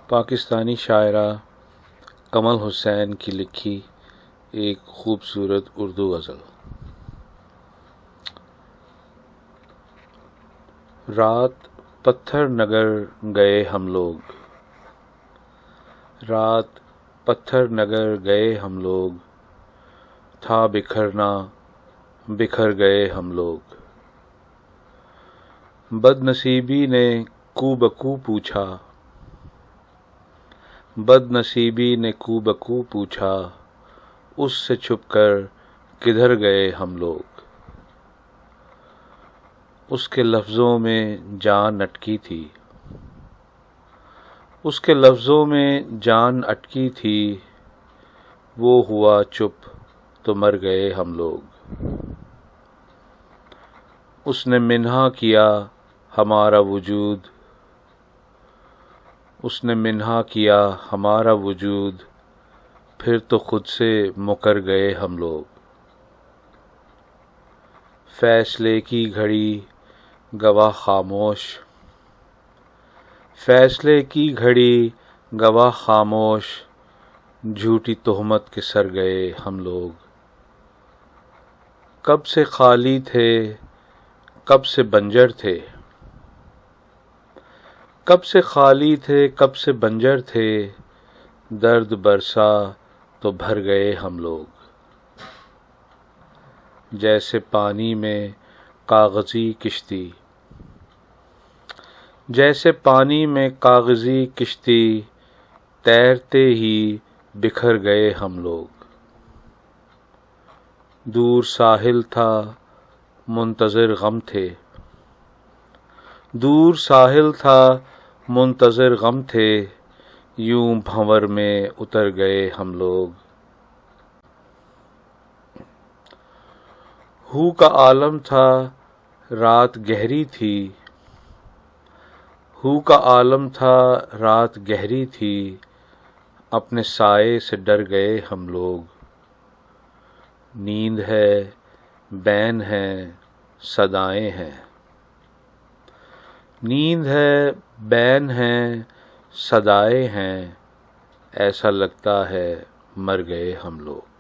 پاکستانی شاعرہ کمل حسین کی لکھی ایک خوبصورت اردو غزل۔ رات پتھر نگر گئے ہم لوگ، رات پتھر نگر گئے ہم لوگ، تھا بکھرنا بکھر گئے ہم لوگ۔ بد نصیبی نے کو بکو پوچھا، بد نصیبی نے کو بکو پوچھا، اس سے چھپ کر کدھر گئے ہم لوگ۔ اس کے لفظوں میں جان اٹکی تھی، اس کے لفظوں میں جان اٹکی تھی، وہ ہوا چپ تو مر گئے ہم لوگ۔ اس نے منحا کیا ہمارا وجود، اس نے منحا کیا ہمارا وجود، پھر تو خود سے مکر گئے ہم لوگ۔ فیصلے کی گھڑی گواہ خاموش، فیصلے کی گھڑی گواہ خاموش، جھوٹی تہمت کے سر گئے ہم لوگ۔ کب سے خالی تھے کب سے بنجر تھے، کب سے خالی تھے کب سے بنجر تھے، درد برسا تو بھر گئے ہم لوگ۔ جیسے پانی میں کاغذی کشتی، جیسے پانی میں کاغذی کشتی، تیرتے ہی بکھر گئے ہم لوگ۔ دور ساحل تھا منتظر غم تھے، دور ساحل تھا منتظر غم تھے، یوں بھنور میں اتر گئے ہم لوگ۔ ہو کا عالم تھا رات گہری تھی، ہو کا عالم تھا رات گہری تھی، اپنے سائے سے ڈر گئے ہم لوگ۔ نیند ہے بین ہے صدائیں ہیں، نیند ہے بین ہے صدائیں ہیں، ایسا لگتا ہے مر گئے ہم لوگ۔